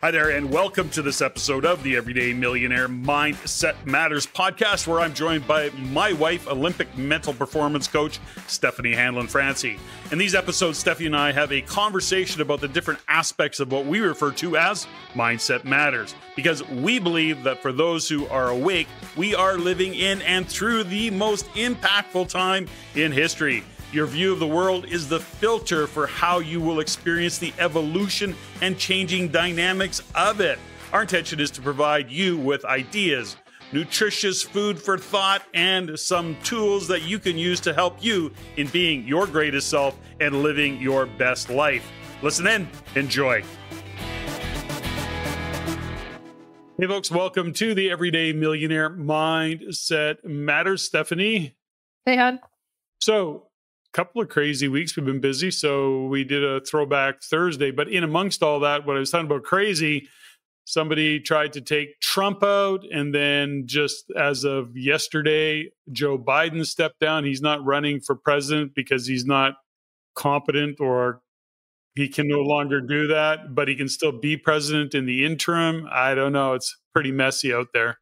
Hi there, and welcome to this episode of the Everyday Millionaire Mindset Matters podcast, where I'm joined by my wife, Olympic mental performance coach, Steffany and Patrick. In these episodes, Steffany and I have a conversation about the different aspects of what we refer to as Mindset Matters, because we believe that for those who are awake, we are living in and through the most impactful time in history. Your view of the world is the filter for how you will experience the evolution and changing dynamics of it. Our intention is to provide you with ideas, nutritious food for thought, and some tools that you can use to help you in being your greatest self and living your best life. Listen in, enjoy. Hey folks, welcome to the Everyday Millionaire Mindset Matters. Steffany. Hey, hon. So, couple of crazy weeks. We've been busy, so we did a throwback Thursday. But in amongst all that, what I was talking about crazy, somebody tried to take Trump out, and then just as of yesterday, Joe Biden stepped down. He's not running for president because he's not competent, or he can no longer do that, but he can still be president in the interim. I don't know. It's pretty messy out there.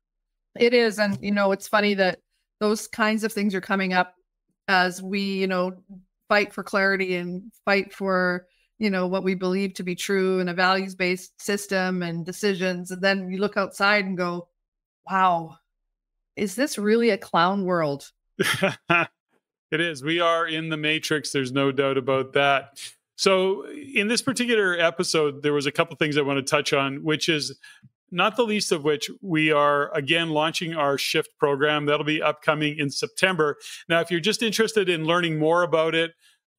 It is. And, it's funny that those kinds of things are coming up as we, fight for clarity and fight for, what we believe to be true in a values-based system and decisions. And then you look outside and go, wow, is this really a clown world? It is. We are in the matrix. There's no doubt about that. So in this particular episode, there was a couple things I want to touch on, which is not the least of which we are, again, launching our Shift program. That'll be upcoming in September. Now, if you're just interested in learning more about it,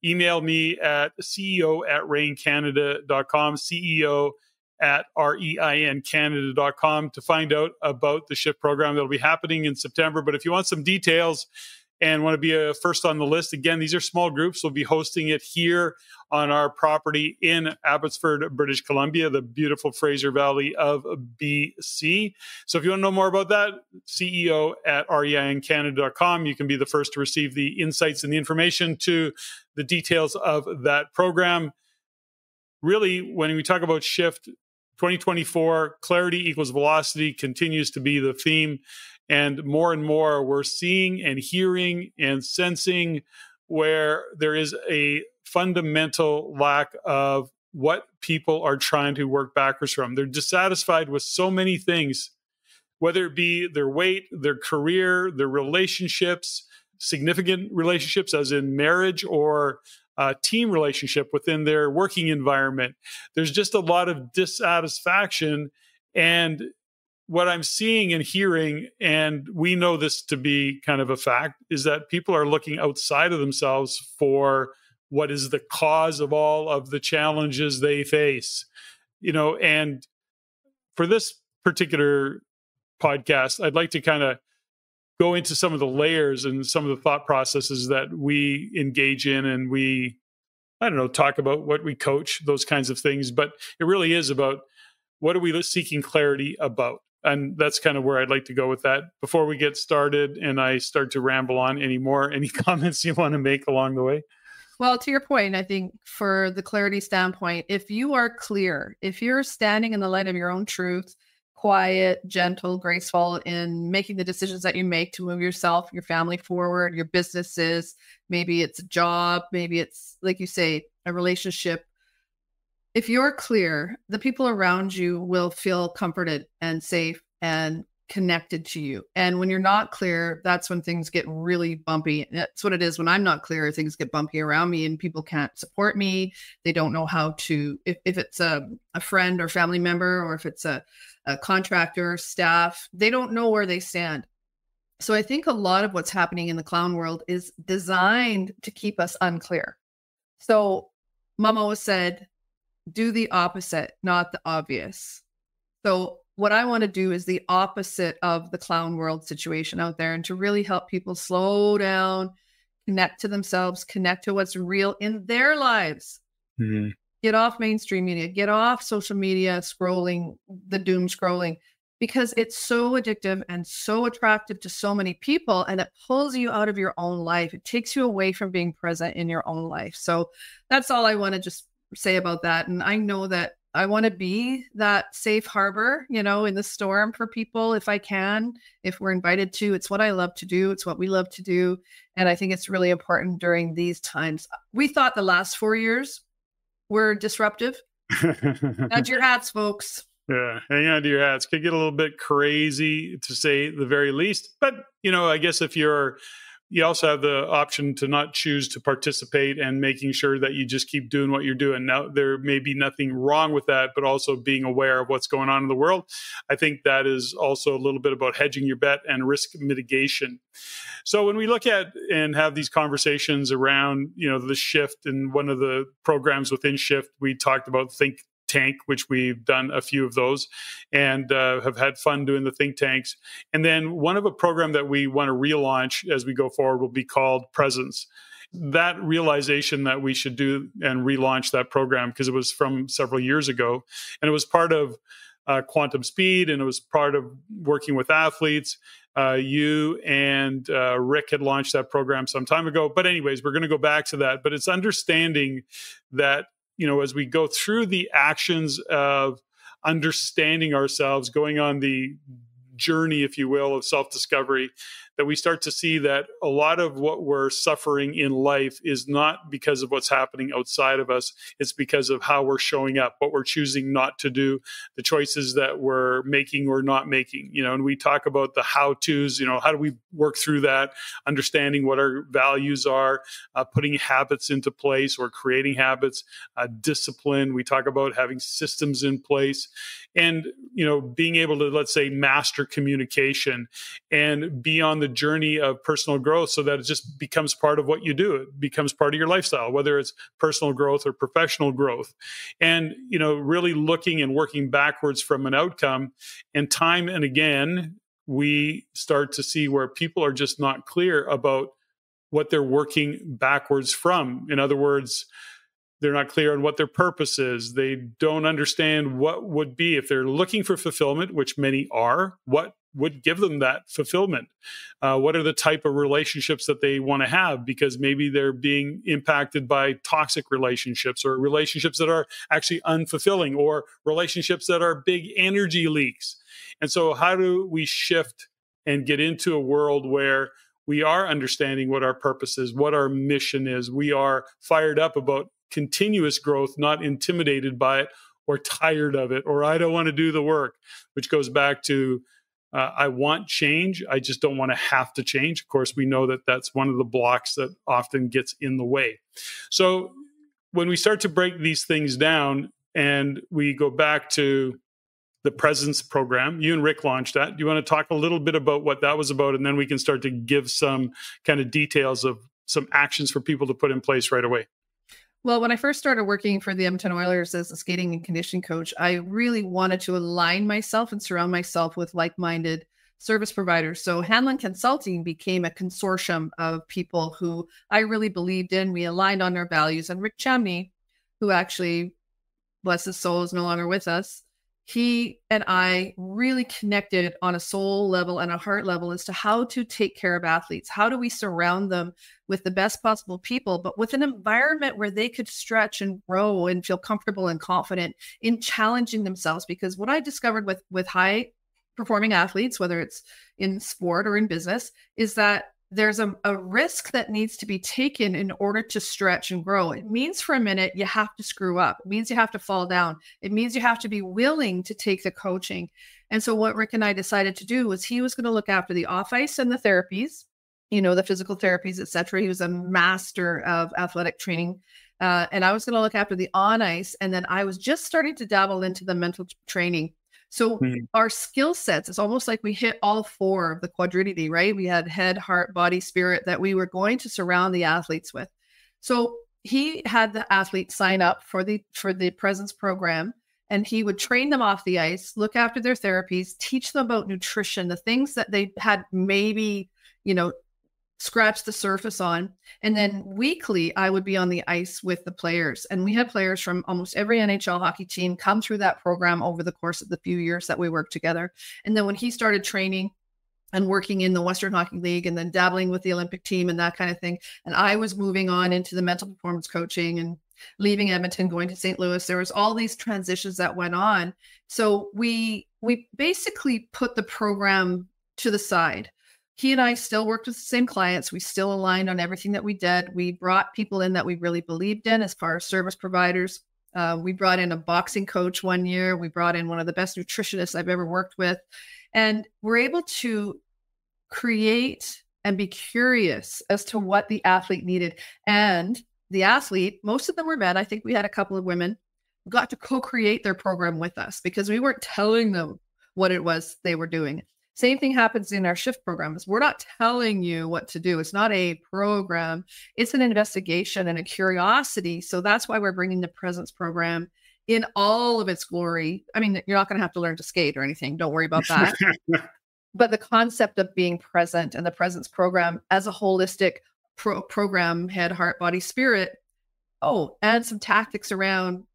email me at ceo@reincanada.com, ceo@reincanada.com to find out about the Shift program that'll be happening in September. But if you want some details and want to be first on the list, again, these are small groups. We'll be hosting it here on our property in Abbotsford, British Columbia, the beautiful Fraser Valley of BC. So if you want to know more about that, ceo@reincanada.com. You can be the first to receive the insights and the information to the details of that program. Really, when we talk about Shift 2024, clarity equals velocity continues to be the theme. And more we're seeing and hearing and sensing where there is a fundamental lack of what people are trying to work backwards from. They're dissatisfied with so many things, whether it be their weight, their career, their relationships, significant relationships as in marriage, or team relationship within their working environment. There's just a lot of dissatisfaction. And what I'm seeing and hearing, and we know this to be kind of a fact, is that people are looking outside of themselves for what is the cause of all of the challenges they face. And for this particular podcast, I'd like to kind of go into some of the layers and some of the thought processes that we engage in, and we, talk about what we coach, those kinds of things. But it really is about what are we seeking clarity about? And that's kind of where I'd like to go with that. Before we get started and I start to ramble on anymore, any comments you want to make along the way? Well, to your point, I think for the clarity standpoint, if you are clear, if you're standing in the light of your own truth, quiet, gentle, graceful in making the decisions that you make to move yourself, your family forward, your businesses, maybe it's a job, maybe it's, like you say, a relationship. If you're clear, the people around you will feel comforted and safe and connected to you. And when you're not clear, that's when things get really bumpy. That's what it is. When I'm not clear, things get bumpy around me and people can't support me. They don't know how to, if it's a friend or family member, or if it's a contractor, staff, they don't know where they stand. So I think a lot of what's happening in the clown world is designed to keep us unclear. So Mom always said, do the opposite, not the obvious. So what I want to do is the opposite of the clown world situation out there, and to really help people slow down, connect to themselves, connect to what's real in their lives. Mm-hmm. Get off mainstream media, get off social media, scrolling, the doom scrolling, because it's so addictive and so attractive to so many people, and it pulls you out of your own life. It takes you away from being present in your own life. So that's all I want to just say about that. And I know that I want to be that safe harbor, you know, in the storm for people if I can, if we're invited to. It's what I love to do. It's what we love to do. And I think it's really important during these times. We thought the last 4 years were disruptive. Nudge your hats, folks. Yeah, hang on to your hats. Could get a little bit crazy, to say the very least. But, you know, I guess if you also have the option to not choose to participate, and making sure that you just keep doing what you're doing. Now, there may be nothing wrong with that, but also being aware of what's going on in the world. I think that is also a little bit about hedging your bet and risk mitigation. So when we look at and have these conversations around, you know, the shift, and one of the programs within Shift, we talked about Think Tank, which we've done a few of those, and have had fun doing the think tanks. And then one of a program that we want to relaunch as we go forward will be called Presence. That realization that we should do and relaunch that program, because it was from several years ago, and it was part of Quantum Speed, and it was part of working with athletes. You and Rick had launched that program some time ago. But anyways, we're going to go back to that. But it's understanding that, you know, as we go through the actions of understanding ourselves, going on the journey, if you will, of self-discovery, that we start to see that a lot of what we're suffering in life is not because of what's happening outside of us. It's because of how we're showing up, what we're choosing not to do, the choices that we're making or not making, you know. And we talk about the how-tos, you know, how do we work through that, understanding what our values are, putting habits into place or creating habits, discipline. We talk about having systems in place, and, you know, being able to, let's say, master communication and be on the journey of personal growth, so that it just becomes part of what you do. It becomes part of your lifestyle, whether it's personal growth or professional growth. And, you know, really looking and working backwards from an outcome. And time and again, we start to see where people are just not clear about what they're working backwards from. In other words, they're not clear on what their purpose is. They don't understand what would be, if they're looking for fulfillment, which many are, what would give them that fulfillment? What are the type of relationships that they want to have? Because maybe they're being impacted by toxic relationships, or relationships that are actually unfulfilling, or relationships that are big energy leaks. And so how do we shift and get into a world where we are understanding what our purpose is, what our mission is? We are fired up about continuous growth, not intimidated by it or tired of it, or I don't want to do the work, which goes back to I want change. I just don't want to have to change. Of course, we know that that's one of the blocks that often gets in the way. So when we start to break these things down, and we go back to the Presence program, you and Rick launched that. Do you want to talk a little bit about what that was about? And then we can start to give some kind of details of some actions for people to put in place right away. Well, when I first started working for the Edmonton Oilers as a skating and conditioning coach, I really wanted to align myself and surround myself with like-minded service providers. So Hanlon Consulting became a consortium of people who I really believed in. We aligned on our values. And Rick Chamney, who actually, bless his soul, is no longer with us, he and I really connected on a soul level and a heart level as to how to take care of athletes. How do we surround them with the best possible people, but with an environment where they could stretch and grow and feel comfortable and confident in challenging themselves? Because what I discovered with high performing athletes, whether it's in sport or in business, is that there's a risk that needs to be taken in order to stretch and grow. It means for a minute, you have to screw up. It means you have to fall down. It means you have to be willing to take the coaching. And so what Rick and I decided to do was he was going to look after the off ice and the therapies, you know, the physical therapies, et cetera. He was a master of athletic training. And I was going to look after the on ice. And then I was just starting to dabble into the mental training. So our skill sets, it's almost like we hit all four of the quadrinity, right? We had head, heart, body, spirit that we were going to surround the athletes with. So he had the athletes sign up for the Presence program, and he would train them off the ice, look after their therapies, teach them about nutrition, the things that they had maybe, you know, scratch the surface on. And then weekly, I would be on the ice with the players. And we had players from almost every NHL hockey team come through that program over the course of the few years that we worked together. And then when he started training and working in the Western Hockey League and then dabbling with the Olympic team and that kind of thing, and I was moving on into the mental performance coaching and leaving Edmonton, going to St. Louis. There was all these transitions that went on. So we basically put the program to the side. He and I still worked with the same clients. We still aligned on everything that we did. We brought people in that we really believed in as far as service providers. We brought in a boxing coach one year. We brought in one of the best nutritionists I've ever worked with. And we're able to create and be curious as to what the athlete needed. And the athlete, most of them were men. I think we had a couple of women, got to co-create their program with us because we weren't telling them what it was they were doing. Same thing happens in our shift programs. We're not telling you what to do. It's not a program. It's an investigation and a curiosity. So that's why we're bringing the presence program in all of its glory. I mean, you're not going to have to learn to skate or anything. Don't worry about that. But the concept of being present and the presence program as a holistic program, head, heart, body, spirit. Oh, and some tactics around,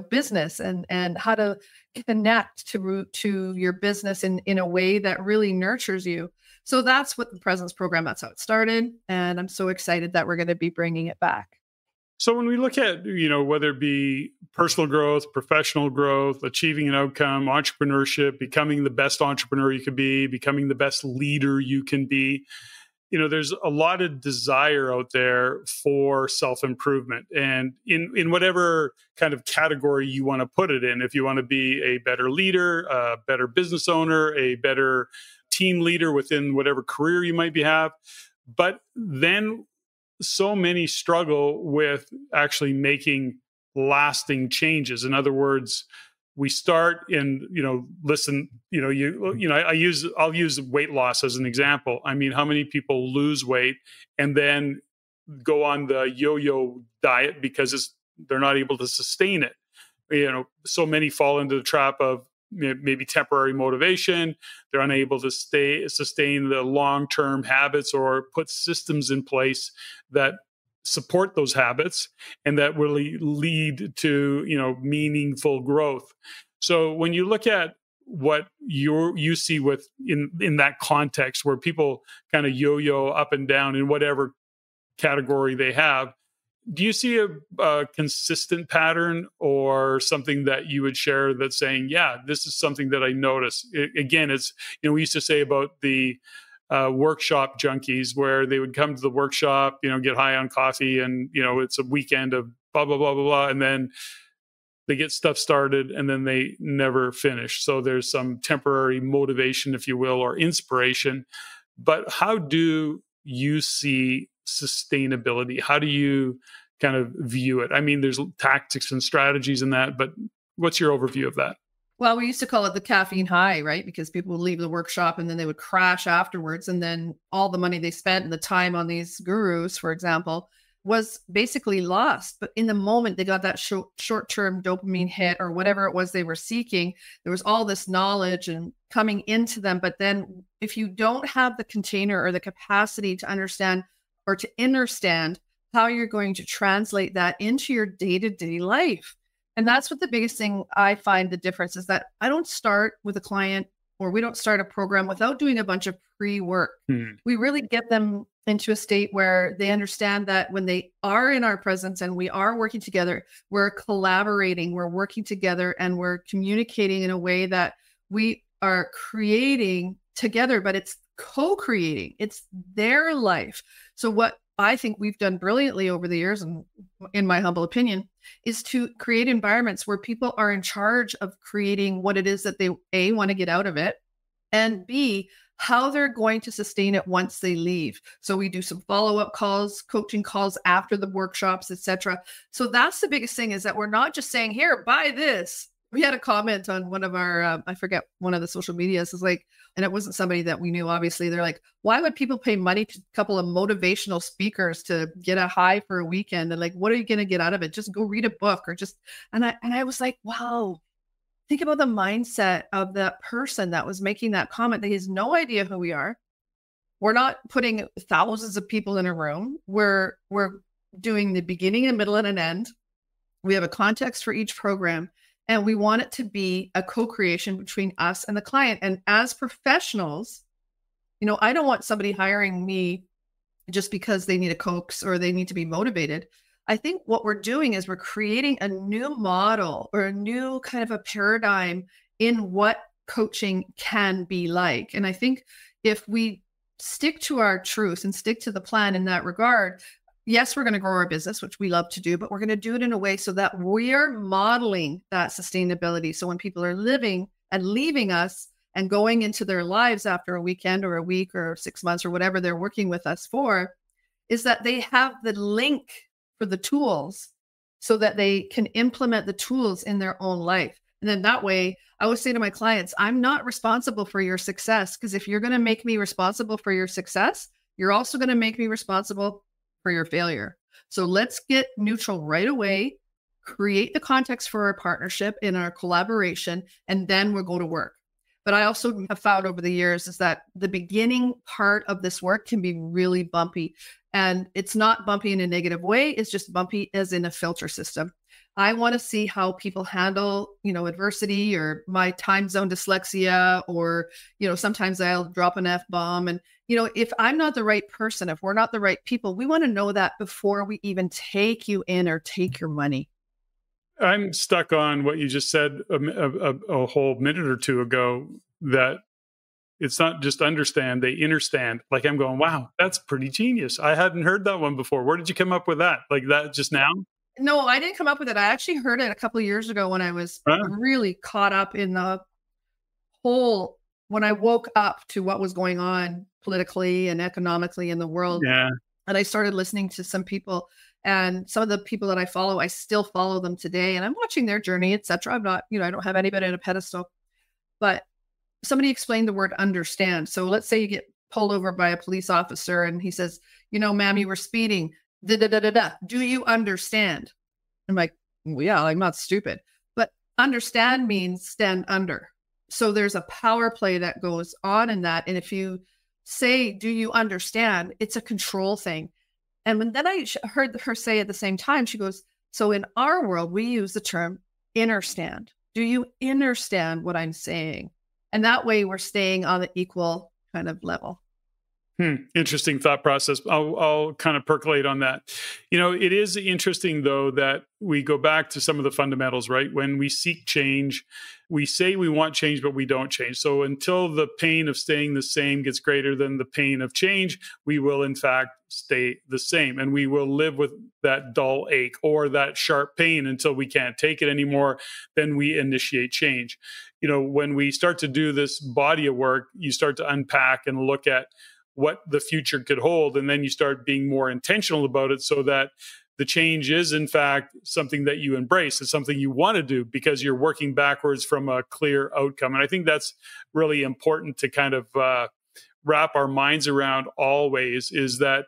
business and how to connect to your business in a way that really nurtures you. So that's what the presence program, that's how it started. And I'm so excited that we're going to be bringing it back. So when we look at, whether it be personal growth, professional growth, achieving an outcome, entrepreneurship, becoming the best entrepreneur you could be, becoming the best leader you can be, there's a lot of desire out there for self-improvement, and in whatever kind of category you want to put it in. If you want to be a better leader, a better business owner, a better team leader within whatever career you might have. But then so many struggle with actually making lasting changes. In other words, we start in, I'll use weight loss as an example. I mean, how many people lose weight and then go on the yo-yo diet because they're not able to sustain it? So many fall into the trap of maybe temporary motivation. They're unable to sustain the long-term habits or put systems in place that support those habits and that really lead to, meaningful growth. So when you look at what you see with in that context where people kind of yo-yo up and down in whatever category they have, do you see a consistent pattern or something that you would share that's saying, yeah, this is something that I notice? Again, it's, we used to say about the workshop junkies where they would come to the workshop, get high on coffee and, it's a weekend of blah, blah, blah, blah, blah. And then they get stuff started and then they never finish. So there's some temporary motivation, if you will, or inspiration. But how do you see sustainability? How do you kind of view it? I mean, there's tactics and strategies in that, but what's your overview of that? Well, we used to call it the caffeine high, right? Because people would leave the workshop and then they would crash afterwards. And then all the money they spent and the time on these gurus, for example, was basically lost. But in the moment they got that short-term dopamine hit or whatever it was they were seeking, there was all this knowledge and coming into them. But then if you don't have the container or the capacity to understand or to understand how you're going to translate that into your day-to-day life. And that's what the biggest thing I find the difference is that I don't start with a client or we don't start a program without doing a bunch of pre-work. We really get them into a state where they understand that when they are in our presence and we are working together, we're collaborating, we're working together, and we're communicating in a way that we are creating together, but it's co-creating. It's their life. So what I think we've done brilliantly over the years, and in my humble opinion, is to create environments where people are in charge of creating what it is that they, A, want to get out of it, and B, how they're going to sustain it once they leave. So we do some follow-up calls, coaching calls after the workshops, etc. So that's the biggest thing, is that we're not just saying, here, buy this. We had a comment on one of our, I forget, one of the social medias is like, and it wasn't somebody that we knew, obviously. They're like, why would people pay money to a couple of motivational speakers to get a high for a weekend? And like, what are you going to get out of it? Just go read a book or just, and I was like, wow, think about the mindset of that person that was making that comment. That he has no idea who we are. We're not putting thousands of people in a room. We're doing the beginning, a middle, and an end. We have a context for each program. And we want it to be a co-creation between us and the client. And as professionals, I don't want somebody hiring me just because they need a coax or they need to be motivated. I think what we're doing is we're creating a new model or a new kind of a paradigm in what coaching can be like. And I think if we stick to our truth and stick to the plan in that regard, yes, we're going to grow our business, which we love to do, but we're going to do it in a way so that we're modeling that sustainability. So when people are living and leaving us and going into their lives after a weekend or a week or 6 months or whatever they're working with us for, is that they have the link for the tools so that they can implement the tools in their own life. And then that way, I always say to my clients, I'm not responsible for your success, because if you're going to make me responsible for your success, you're also going to make me responsible for your failure. So let's get neutral right away, create the context for our partnership in our collaboration, and then we'll go to work. But I also have found over the years is that the beginning part of this work can be really bumpy. And it's not bumpy in a negative way. It's just bumpy as in a filter system. I want to see how people handle, adversity or my time zone dyslexia, or, sometimes I'll drop an F-bomb. And, if I'm not the right person, if we're not the right people, we want to know that before we even take you in or take your money. I'm stuck on what you just said a whole minute or two ago, that it's not just understand, they understand. Like, I'm going, wow, that's pretty genius. I hadn't heard that one before. Where did you come up with that? Like that just now? No, I didn't come up with it. I actually heard it a couple of years ago when I was really caught up in the whole, when I woke up to what was going on politically and economically in the world. Yeah. And I started listening to some people, and some of the people that I follow, I still follow them today, and I'm watching their journey, etc. I'm not, I don't have anybody on a pedestal, but somebody explained the word understand. So let's say you get pulled over by a police officer and he says, ma'am, you were speeding. Da, da, da, da, da. Do you understand? I'm like, well, yeah, I'm not stupid. But understand means stand under. So there's a power play that goes on in that. And if you say, do you understand? It's a control thing. And then I heard her say at the same time, she goes, so in our world, we use the term understand. Do you understand what I'm saying? And that way we're staying on the equal kind of level. Interesting thought process. I'll kind of percolate on that. It is interesting, though, that we go back to some of the fundamentals, right? When we seek change, we say we want change, but we don't change. So until the pain of staying the same gets greater than the pain of change, we will, in fact, stay the same. And we will live with that dull ache or that sharp pain until we can't take it anymore. Then we initiate change. When we start to do this body of work, you start to unpack and look at what the future could hold. And then you start being more intentional about it, so that the change is, in fact, something that you embrace. It's something you want to do because you're working backwards from a clear outcome. And I think that's really important to kind of wrap our minds around always, is that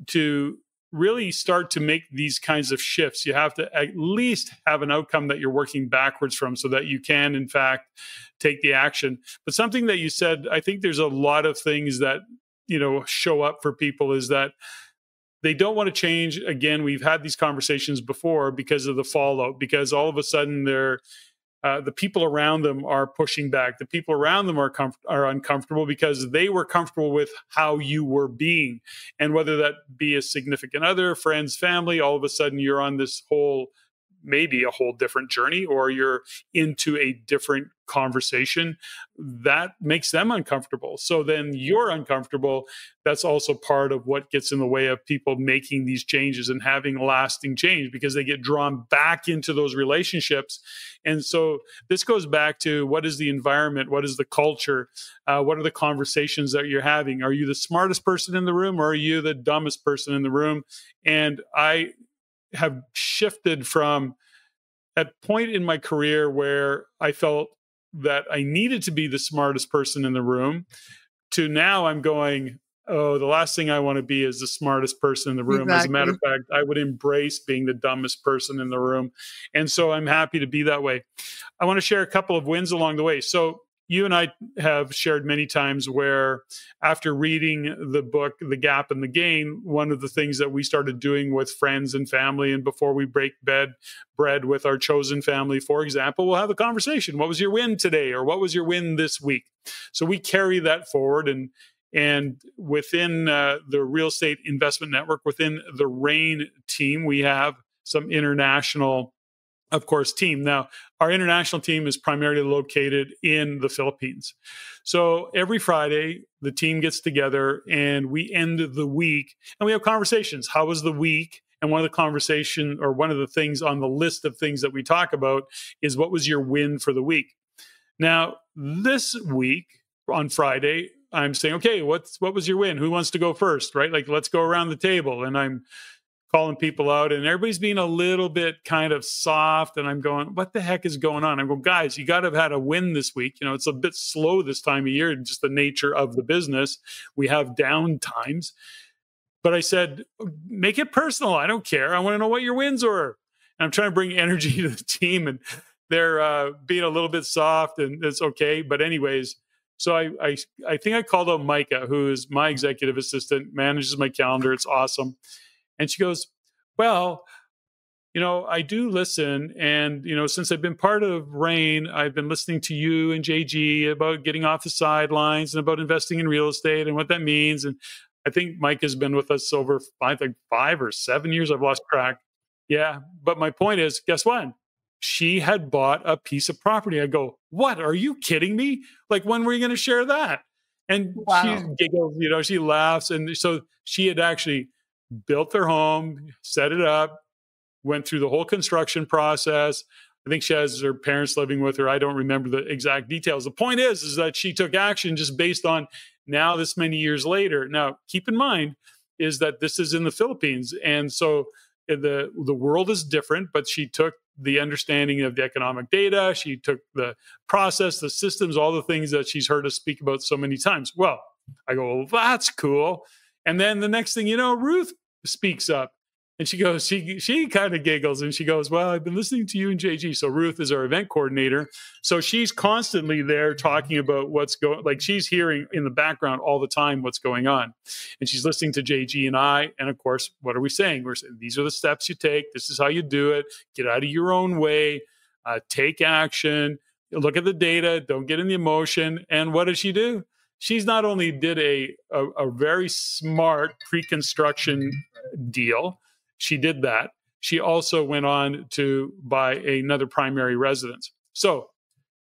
to really start to make these kinds of shifts, you have to at least have an outcome that you're working backwards from, so that you can, in fact, take the action. But something that you said, I think there's a lot of things that show up for people, is that they don't want to change. Again, we've had these conversations before because of the fallout, because all of a sudden the people around them are pushing back. The people around them are uncomfortable because they were comfortable with how you were being. And whether that be a significant other, friends, family, all of a sudden you're on this maybe a whole different journey, or you're into a different conversation that makes them uncomfortable. So then you're uncomfortable. That's also part of what gets in the way of people making these changes and having lasting change, because they get drawn back into those relationships. And so this goes back to, what is the environment? What is the culture? What are the conversations that you're having? Are you the smartest person in the room, or are you the dumbest person in the room? And I have shifted from a point in my career where I felt that I needed to be the smartest person in the room, to now I'm going, oh, the last thing I want to be is the smartest person in the room. Exactly. As a matter of fact, I would embrace being the dumbest person in the room. And so I'm happy to be that way. I want to share a couple of wins along the way. So you and I have shared many times where, after reading the book, The Gap and the Gain, one of the things that we started doing with friends and family, and before we break bread with our chosen family, for example, we'll have a conversation. What was your win today? Or what was your win this week? So we carry that forward. And And within the real estate investment network, within the RAIN team, we have some international, of course, team. Now, our international team is primarily located in the Philippines. So every Friday, the team gets together and we end the week and we have conversations. How was the week? And one of the things on the list of things that we talk about is, what was your win for the week? Now, this week on Friday, I'm saying, okay, what was your win? Who wants to go first, right? Like, let's go around the table. And I'm calling people out and everybody's being a little bit kind of soft. And I'm going, what the heck is going on? I'm going, guys, you got to have had a win this week. You know, it's a bit slow this time of year, just the nature of the business. We have down times. But I said, make it personal. I don't care. I want to know what your wins were. And I'm trying to bring energy to the team, and they're being a little bit soft, and it's okay. But anyways, so I think I called out Micah, who is my executive assistant, manages my calendar. It's awesome. And she goes, well, you know, I do listen. And, you know, since I've been part of RAIN, I've been listening to you and JG about getting off the sidelines and about investing in real estate and what that means. And I think Mike has been with us over, I think, 5 or 7 years. I've lost track. Yeah. But my point is, guess what? She had bought a piece of property. I go, what? Are you kidding me? Like, when were you going to share that? And Wow. she giggles, you know, she laughs. And so she had actually built their home, set it up, went through the whole construction process. I think she has her parents living with her. I don't remember the exact details. The point is that she took action just based on now this many years later. Now, keep in mind is that this is in the Philippines. And so the world is different, but she took the understanding of the economic data. She took the process, the systems, all the things that she's heard us speak about so many times. Well, I go, well, that's cool. And then the next thing you know, Ruth speaks up. And she goes, she kind of giggles and she goes, well, I've been listening to you and JG. So Ruth is our event coordinator. So she's constantly there talking about what's going, like she's hearing in the background all the time what's going on. And she's listening to JG and I. And of course, what are we saying? We're saying, these are the steps you take. This is how you do it. Get out of your own way. Take action. Look at the data. Don't get in the emotion. And what does she do? She's not only did a very smart pre-construction deal. She did that. She also went on to buy another primary residence. So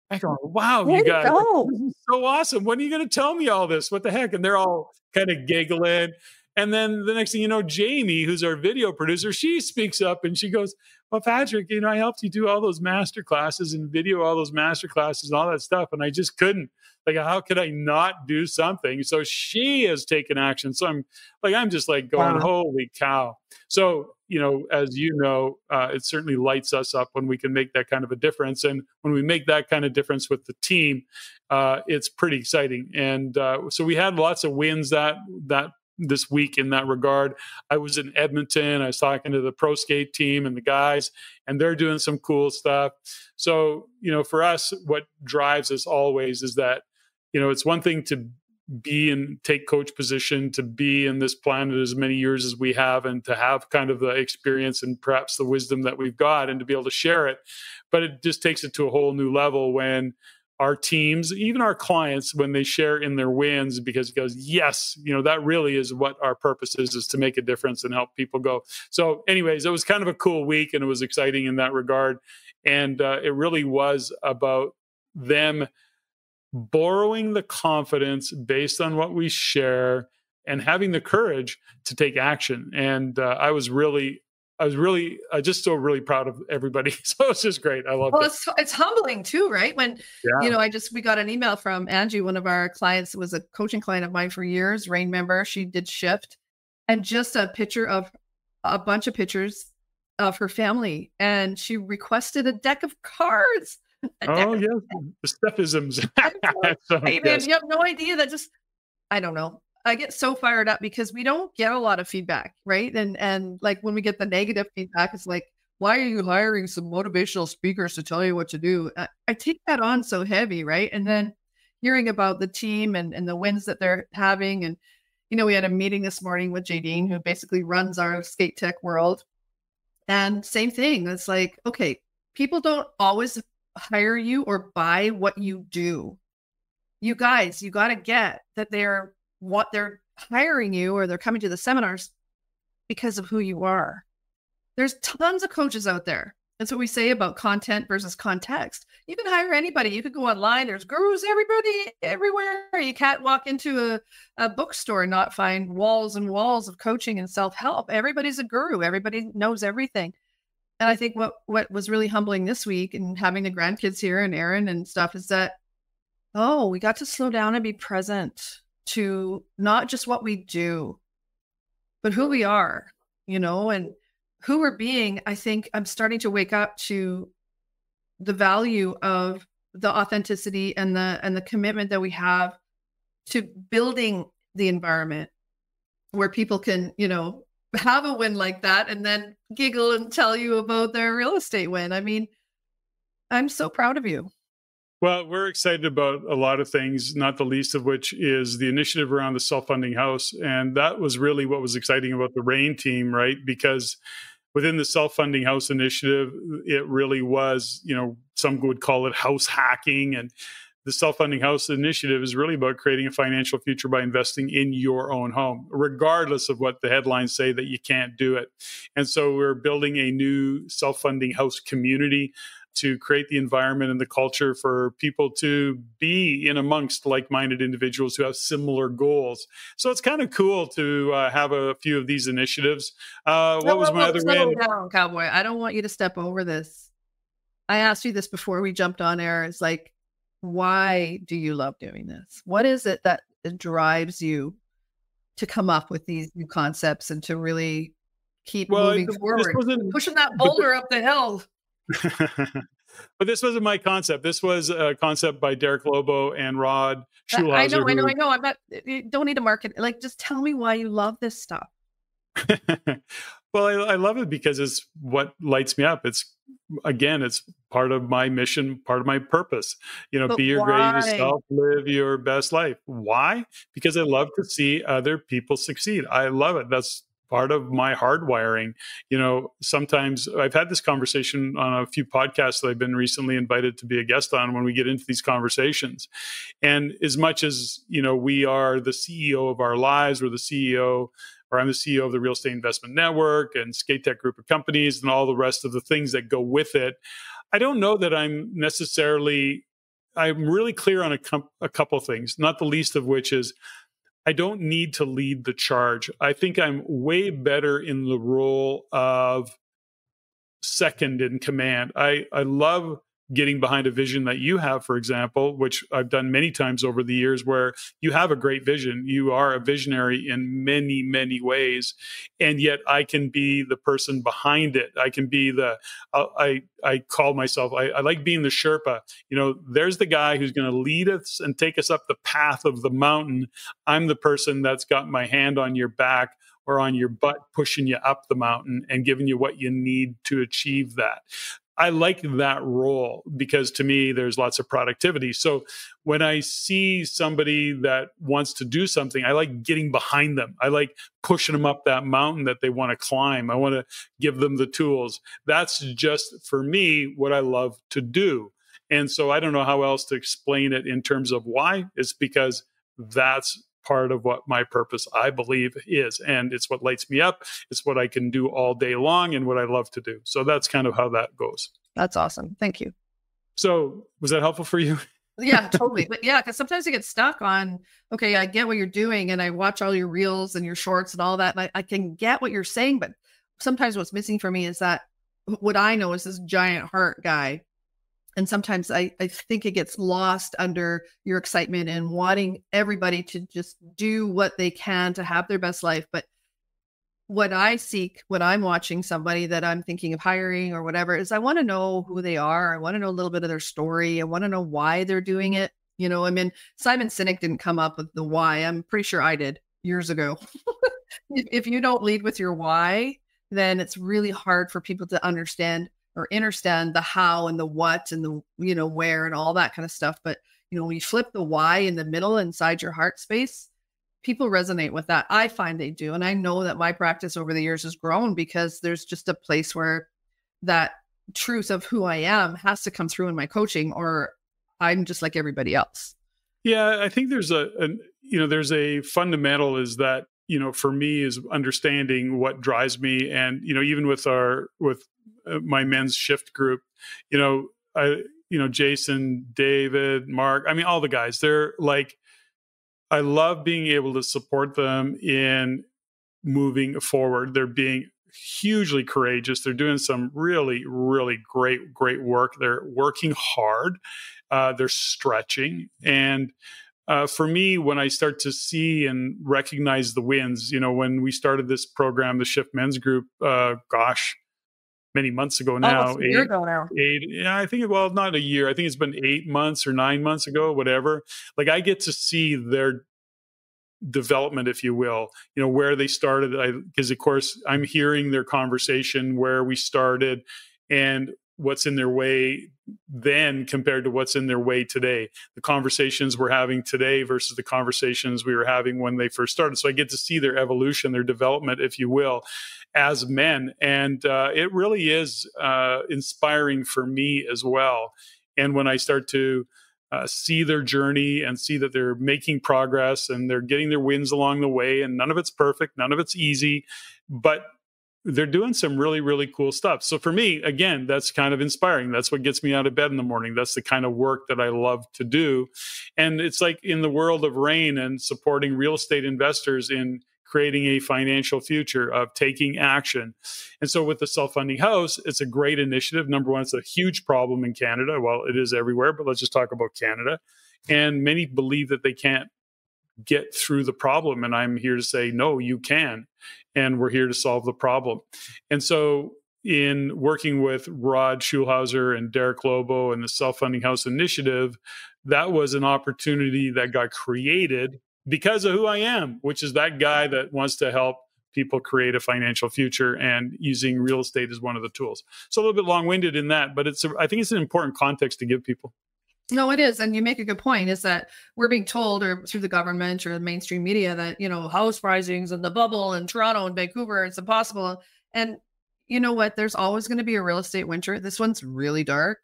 I go, wow, you guys, this is so awesome. When are you going to tell me all this? What the heck? And they're all kind of giggling. And then the next thing you know, Jamie, who's our video producer, she speaks up and she goes, well, Patrick, you know, I helped you do all those master classes and video all those master classes and all that stuff. And I just couldn't. Like, how could I not do something? So she has taken action. So I'm just like going, wow. Holy cow. So, you know, as you know, it certainly lights us up when we can make that kind of a difference. And when we make that kind of difference with the team, it's pretty exciting. And so we had lots of wins that this week in that regard. I was in Edmonton. I was talking to the pro skate team and the guys, and they're doing some cool stuff. So, you know, for us, what drives us always is that, you know, it's one thing to be and take coach position, to be in this planet as many years as we have, and to have kind of the experience and perhaps the wisdom that we've got and to be able to share it. But it just takes it to a whole new level when our teams, even our clients, when they share in their wins, because it goes, yes, you know, that really is what our purpose is to make a difference and help people go. So anyways, it was kind of a cool week and it was exciting in that regard. And it really was about them borrowing the confidence based on what we share and having the courage to take action. And I was just so really proud of everybody. So it's just great. I love it. It's humbling too, right? When, you know, we got an email from Angie, one of our clients, was a coaching client of mine for years, RAIN member. She did Shift, and just a bunch of pictures of her family. And she requested a deck of cards. Oh, yeah. The Steffisms. Yes. You have no idea that I don't know. I get so fired up because we don't get a lot of feedback, right? And like when we get the negative feedback, it's like, why are you hiring some motivational speakers to tell you what to do? I take that on so heavy, right? And then hearing about the team and the wins that they're having. And, you know, we had a meeting this morning with Jadine, who basically runs our skate tech world. And same thing. It's like, okay, people don't always hire you or buy what you do. You guys, you got to get that they're what they're hiring you or they're coming to the seminars because of who you are. There's tons of coaches out there. That's what we say about content versus context. You can hire anybody. You could go online. There's gurus, everybody, everywhere. You can't walk into a bookstore and not find walls and walls of coaching and self-help. Everybody's a guru. Everybody knows everything. And I think what was really humbling this week and having the grandkids here and Aaron and stuff is that, oh, we got to slow down and be present to not just what we do, but who we are, and who we're being. I think I'm starting to wake up to the value of the authenticity and the commitment that we have to building the environment where people can, have a win like that and then giggle and tell you about their real estate win. I mean, I'm so proud of you. Well, we're excited about a lot of things, not the least of which is the initiative around the self-funding house. And that was really what was exciting about the RAIN team, right? Because within the self-funding house initiative, it really was, some would call it house hacking. And the self-funding house initiative is really about creating a financial future by investing in your own home, regardless of what the headlines say that you can't do it. And so we're building a new self-funding house community to create the environment and the culture for people to be in amongst like-minded individuals who have similar goals. So it's kind of cool to have a few of these initiatives. What was my other win? Down, Cowboy. I don't want you to step over this. I asked you this before we jumped on air. It's like, why do you love doing this? What is it that drives you to come up with these new concepts and to really keep moving forward, pushing that boulder up the hill? But this wasn't my concept. This was a concept by Derek Lobo and Rod Schulhauser. I know. I'm not. You don't need to market. Like, just tell me why you love this stuff. Well, I love it because it's what lights me up. It's part of my mission, part of my purpose. But be your greatest self, live your best life. Why? Because I love to see other people succeed. I love it. That's part of my hardwiring. Sometimes I've had this conversation on a few podcasts that I've been recently invited to be a guest on when we get into these conversations. And as much as, we are the CEO of our lives, we're the CEO, or I'm the CEO of the Real Estate Investment Network and Skate Tech Group of Companies and all the rest of the things that go with it, I don't know that I'm really clear on a couple of things, not the least of which is I don't need to lead the charge. I think I'm way better in the role of second in command. I love getting behind a vision that you have, for example, which I've done many times over the years, where you have a great vision. You are a visionary in many, many ways. And yet I can be the person behind it. I can be I call myself, I like being the Sherpa. There's the guy who's going to lead us and take us up the path of the mountain. I'm the person that's got my hand on your back or on your butt, pushing you up the mountain and giving you what you need to achieve that. I like that role because to me, there's lots of productivity. So when I see somebody that wants to do something, I like getting behind them. I like pushing them up that mountain that they want to climb. I want to give them the tools. That's just, for me, what I love to do. And so I don't know how else to explain it in terms of why. It's because that's part of what my purpose, I believe, is. And it's what lights me up. It's what I can do all day long and what I love to do. So that's kind of how that goes. That's awesome. Thank you. So was that helpful for you? Yeah, totally. But yeah, because sometimes you get stuck on, okay, I get what you're doing and I watch all your reels and your shorts and all that. And I can get what you're saying, but sometimes what's missing for me is that what I know is this giant heart guy. And sometimes I think it gets lost under your excitement and wanting everybody to just do what they can to have their best life. But what I seek when I'm watching somebody that I'm thinking of hiring or whatever is I want to know who they are. I want to know a little bit of their story. I want to know why they're doing it. Simon Sinek didn't come up with the why. I'm pretty sure I did years ago. If you don't lead with your why, then it's really hard for people to understand the how and the what and the, where and all that kind of stuff. But, when you flip the why in the middle inside your heart space, people resonate with that. I find they do. And I know that my practice over the years has grown because there's just a place where that truth of who I am has to come through in my coaching or I'm just like everybody else. Yeah, I think there's there's a fundamental is that, for me is understanding what drives me. And, even with my men's shift group, I, Jason, David, Mark, I mean, all the guys, they're like, I love being able to support them in moving forward. They're being hugely courageous. They're doing some really, really great work. They're working hard. They're stretching. And for me, when I start to see and recognize the wins, when we started this program, the Shift Men's Group, many months ago now, Almost a year ago now. yeah, I think, well, not a year. I think it's been 8 months or 9 months ago, whatever. Like I get to see their development, if you will, where they started. Because of course I'm hearing their conversation where we started and what's in their way then compared to what's in their way today. The conversations we're having today versus the conversations we were having when they first started. So I get to see their evolution, their development, if you will, as men. And it really is inspiring for me as well. And when I start to see their journey and see that they're making progress and they're getting their wins along the way, and none of it's perfect, none of it's easy, but they're doing some really, really cool stuff. So for me, again, that's kind of inspiring. That's what gets me out of bed in the morning. That's the kind of work that I love to do. And it's like in the world of RAIN and supporting real estate investors in creating a financial future, of taking action. And so with the self-funding house, it's a great initiative. Number one, it's a huge problem in Canada. Well, it is everywhere, but let's just talk about Canada. And many believe that they can't get through the problem. And I'm here to say, no, you can. And we're here to solve the problem. And so in working with Rod Schulhauser and Derek Lobo and the Self-Funding House Initiative, that was an opportunity that got created because of who I am, which is that guy that wants to help people create a financial future, and using real estate as one of the tools. So a little bit long-winded in that, but I think it's an important context to give people. No, it is. And you make a good point, is that we're being told, or through the government or the mainstream media, that, house pricings and the bubble in Toronto and Vancouver, it's impossible. And you know what? There's always going to be a real estate winter. This one's really dark.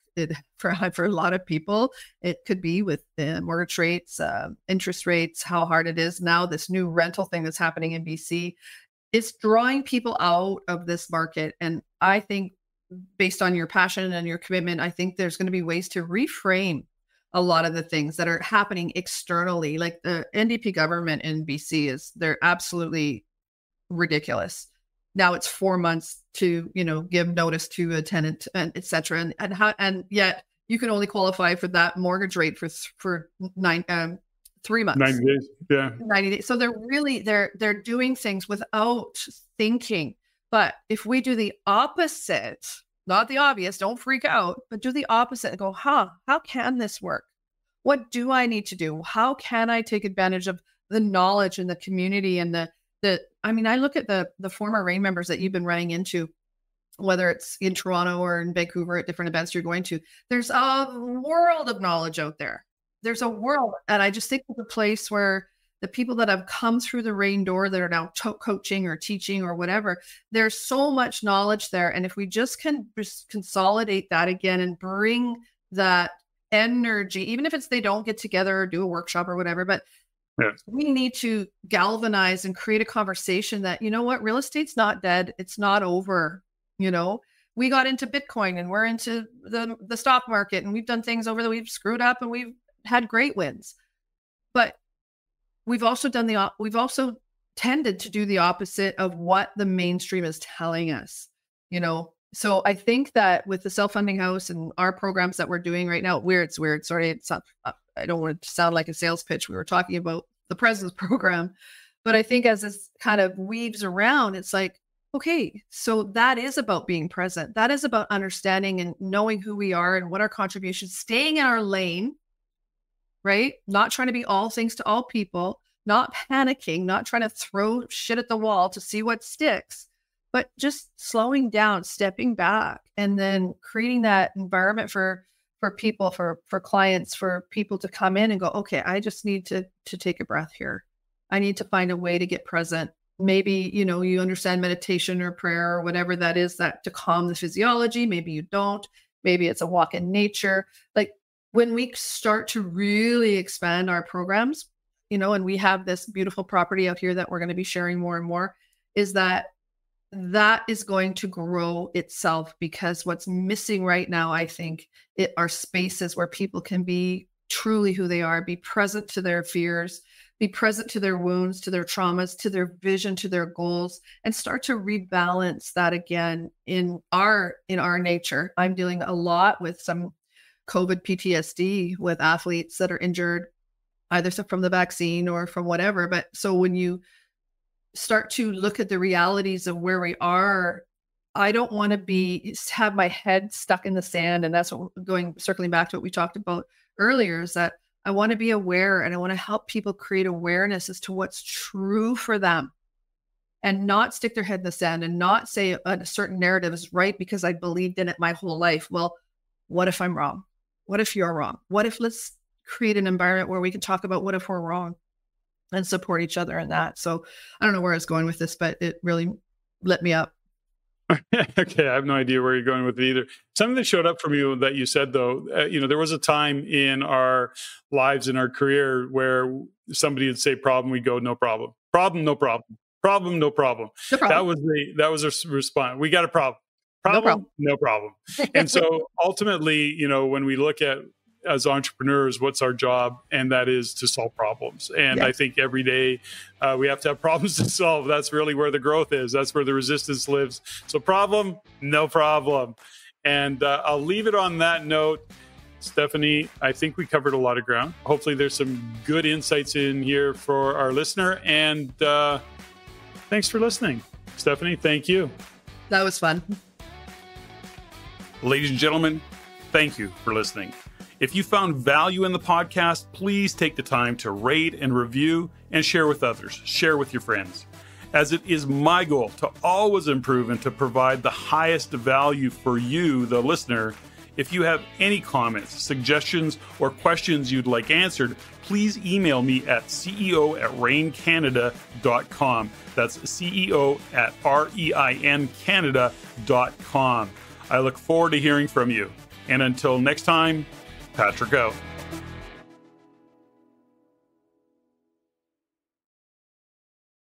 For a lot of people, it could be with the mortgage rates, interest rates, how hard it is now. This new rental thing that's happening in BC is drawing people out of this market. And I think, based on your passion and your commitment, I think there's going to be ways to reframe a lot of the things that are happening externally. Like the NDP government in BC they're absolutely ridiculous. Now it's 4 months to, give notice to a tenant, and et cetera. And yet you can only qualify for that mortgage rate for 3 months. 90 days. Yeah. 90 days. So they're doing things without thinking. But if we do the opposite, not the obvious, don't freak out, but do the opposite and go, how can this work? What do I need to do? How can I take advantage of the knowledge and the community and I look at the former RAIN members that you've been running into, whether it's in Toronto or in Vancouver at different events you're going to. There's a world of knowledge out there. There's a world. And I just think of a place where the people that have come through the RAIN door that are now coaching or teaching or whatever, there's so much knowledge there. And if we just can consolidate that again and bring that energy, even if it's they don't get together or do a workshop or whatever, but yeah, we need to galvanize and create a conversation that, real estate's not dead. It's not over. We got into Bitcoin and we're into the stock market, and we've done things over that we've screwed up and we've had great wins. But we've also tended to do the opposite of what the mainstream is telling us, So I think that with the Self-Funding House and our programs that we're doing right now, it's weird. Sorry, it's not, I don't want it to sound like a sales pitch. We were talking about the Presence program, but I think as this kind of weaves around, it's like, okay, so that is about being present. That is about understanding and knowing who we are and what our contributions, staying in our lane, right? Not trying to be all things to all people, not panicking, not trying to throw shit at the wall to see what sticks, but just slowing down, stepping back, and then creating that environment for people, for clients, for people to come in and go, okay, I just need to take a breath here. I need to find a way to get present. Maybe, you understand meditation or prayer or whatever that is, that to calm the physiology. Maybe you don't. Maybe it's a walk in nature. Like, When we start to really expand our programs, and we have this beautiful property out here that we're going to be sharing more and more, is that is going to grow itself, because what's missing right now, I think, are spaces where people can be truly who they are, be present to their fears, be present to their wounds, to their traumas, to their vision, to their goals, and start to rebalance that again in our nature. I'm dealing a lot with some COVID PTSD with athletes that are injured, either from the vaccine or from whatever. But so when you start to look at the realities of where we are, I don't want to have my head stuck in the sand. And that's what circling back to what we talked about earlier, is that I want to be aware, and I want to help people create awareness as to what's true for them, and not stick their head in the sand and not say a certain narrative is right because I believed in it my whole life. Well, what if I'm wrong? What if you're wrong? What if let's create an environment where we can talk about what if we're wrong and support each other in that. So I don't know where I was going with this, but it really lit me up. Okay, I have no idea where you're going with it either. Something that showed up from you that you said, though, there was a time in our lives, in our career, where somebody would say problem, we go, no problem. Problem, no problem. Problem, no problem. No problem. That was a response. We got a problem. Problem, no problem. And so ultimately, when we look at, as entrepreneurs, what's our job? And that is to solve problems. And I think every day we have to have problems to solve. That's really where the growth is. That's where the resistance lives. So problem, no problem. And I'll leave it on that note. Steffany, I think we covered a lot of ground. Hopefully there's some good insights in here for our listener. And thanks for listening. Steffany, thank you. That was fun. Ladies and gentlemen, thank you for listening. If you found value in the podcast, please take the time to rate and review and share with others. Share with your friends. As it is my goal to always improve and to provide the highest value for you, the listener. If you have any comments, suggestions, or questions you'd like answered, please email me at ceo@reincanada.com. That's ceo@reincanada.com. I look forward to hearing from you. And until next time, Patrick out.